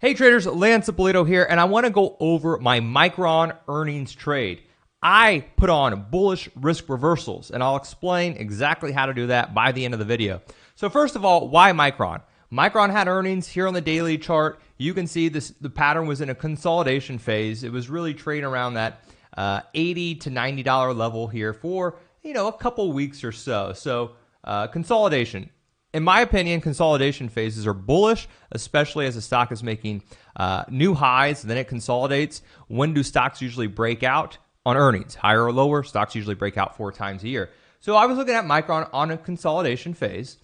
Hey traders, Lance Ippolito here, and I want to go over my Micron earnings trade. I put on bullish risk reversals, and I'll explain exactly how to do that by the end of the video. So first of all, why Micron? Micron had earnings here on the daily chart. You can see this. The pattern was in a consolidation phase. It was really trading around that $80 to $90 level here for a couple weeks or so. So consolidation. In my opinion, consolidation phases are bullish, especially as the stock is making new highs, and then it consolidates. When do stocks usually break out? On earnings. Higher or lower, stocks usually break out 4 times a year. So I was looking at Micron on a consolidation phase.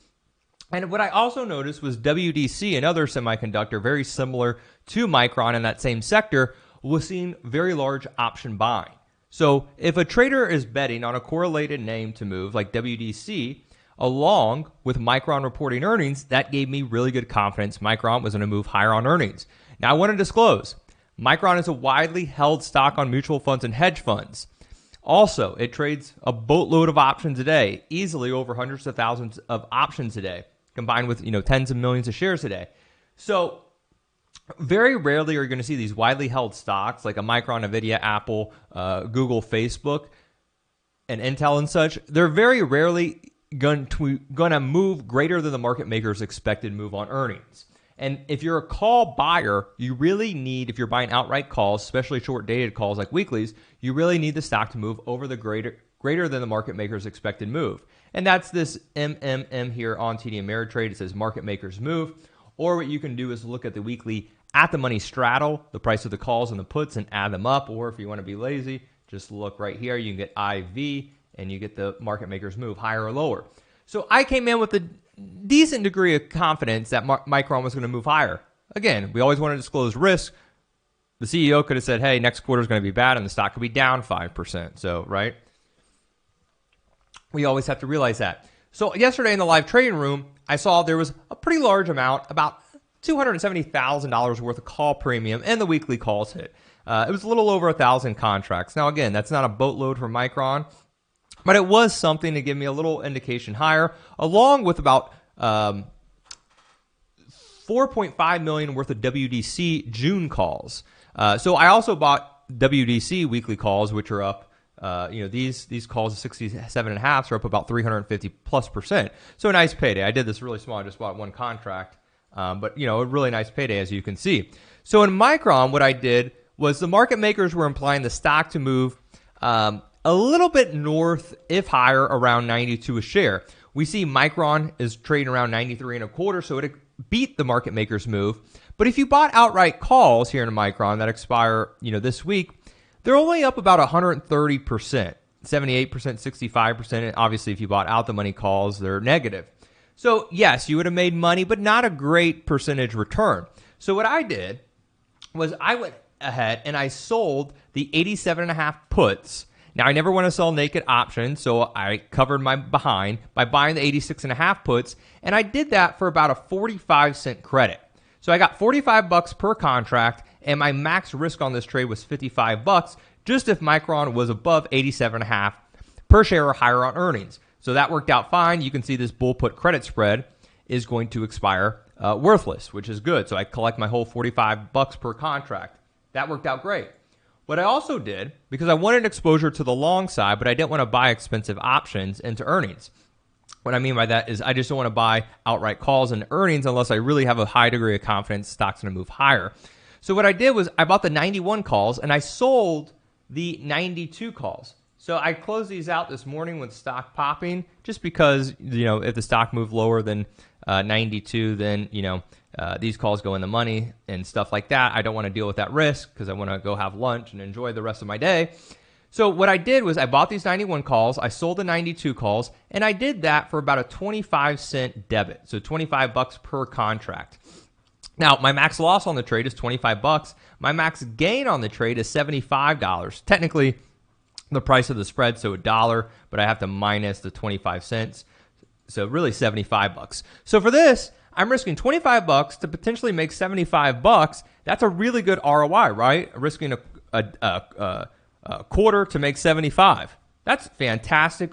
And what I also noticed was WDC, another semiconductor very similar to Micron in that same sector, was seeing very large option buying. So if a trader is betting on a correlated name to move like WDC, along with Micron reporting earnings, that gave me really good confidence Micron was going to move higher on earnings. Now, I want to disclose, Micron is a widely held stock on mutual funds and hedge funds. Also, it trades a boatload of options a day, easily over hundreds of thousands of options a day, combined with tens of millions of shares a day. So very rarely are you going to see these widely held stocks like a Micron, Nvidia, Apple, Google, Facebook, and Intel and such. They're very rarely going to move greater than the market maker's expected move on earnings. And if you're a call buyer, you really need, if you're buying outright calls, especially short-dated calls like weeklies, you really need the stock to move over the greater than the market maker's expected move. And that's this MMM here on TD Ameritrade. It says market maker's move. Or what you can do is look at the weekly at-the-money straddle, the price of the calls and the puts, and add them up. Or if you want to be lazy, just look right here. You can get IV, and you get the market maker's move higher or lower. So I came in with a decent degree of confidence that Micron was going to move higher. Again, we always want to disclose risk. The CEO could have said, hey, next quarter is going to be bad, and the stock could be down 5%. So, right? We always have to realize that. So yesterday in the live trading room, I saw there was a pretty large amount, about $270,000 worth of call premium, and the weekly calls hit. It was a little over 1,000 contracts. Now, again, that's not a boatload for Micron, but it was something to give me a little indication higher, along with about $4.5 million worth of WDC June calls. So I also bought WDC weekly calls, which are up. These calls of 67.5 are up about 350+%. So a nice payday. I did this really small. I just bought one contract, but a really nice payday, as you can see. So in Micron, what I did was the market makers were implying the stock to move a little bit north, if higher, around 92 a share. We see Micron is trading around 93.25, so it beat the market maker's move. But if you bought outright calls here in Micron that expire, this week, they're only up about 130%, 78%, 65%. And obviously, if you bought out the money calls, they're negative. So yes, you would have made money, but not a great percentage return. So what I did was I went ahead and I sold the 87.5 puts. Now, I never want to sell naked options, so I covered my behind by buying the 86.5 puts, and I did that for about a 45-cent credit. So I got $45 per contract, and my max risk on this trade was $55, just if Micron was above 87.5 per share or higher on earnings. So that worked out fine. You can see this bull put credit spread is going to expire worthless, which is good. So I collect my whole $45 per contract. That worked out great. What I also did, because I wanted exposure to the long side, but I didn't want to buy expensive options into earnings. What I mean by that is I just don't want to buy outright calls and earnings unless I really have a high degree of confidence the stock's going to move higher. So what I did was I bought the 91 calls and I sold the 92 calls. So I closed these out this morning with stock popping, just because, if the stock moved lower than 92, then, these calls go in the money and stuff like that. I don't want to deal with that risk because I want to go have lunch and enjoy the rest of my day. So what I did was I bought these 91 calls, I sold the 92 calls, and I did that for about a 25-cent debit, so $25 per contract. Now, my max loss on the trade is $25. My max gain on the trade is $75. Technically, the price of the spread, so $1, but I have to minus the 25 cents. So really $75. So for this, I'm risking $25 to potentially make $75. That's a really good ROI, right? Risking a quarter to make 75. That's fantastic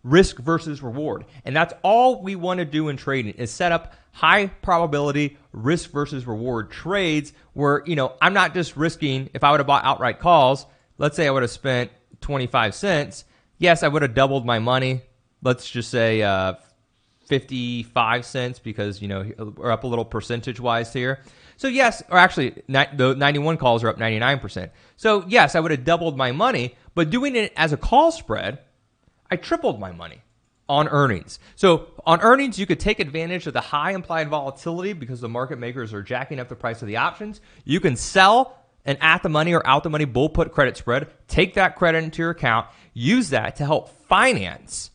risk versus reward. And that's all we want to do in trading is set up high probability risk versus reward trades where, I'm not just risking, if I would have bought outright calls, let's say I would have spent 25 cents. Yes, I would have doubled my money. Let's just say 55 cents because, we're up a little percentage wise here. So yes, or actually the 91 calls are up 99%. So yes, I would have doubled my money, but doing it as a call spread, I tripled my money on earnings. So on earnings, you could take advantage of the high implied volatility because the market makers are jacking up the price of the options. You can sell an at the money or out the money bull put credit spread, take that credit into your account, use that to help finance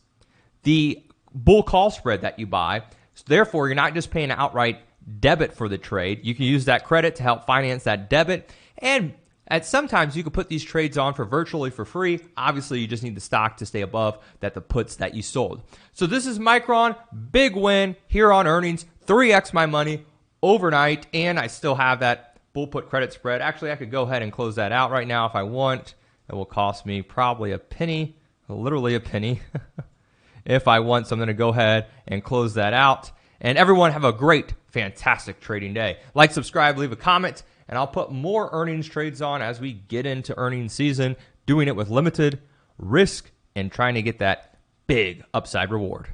the bull call spread that you buy. So therefore, you're not just paying an outright debit for the trade. You can use that credit to help finance that debit. And sometimes you can put these trades on for virtually for free. Obviously, you just need the stock to stay above the puts that you sold. So this is Micron, big win here on earnings, 3x my money overnight, and I still have that bull put credit spread. Actually, I could go ahead and close that out right now if I want. It will cost me probably a penny, literally a penny, if I want. So I'm going to go ahead and close that out. And everyone have a great, fantastic trading day. Like, subscribe, leave a comment, and I'll put more earnings trades on as we get into earnings season, doing it with limited risk and trying to get that big upside reward.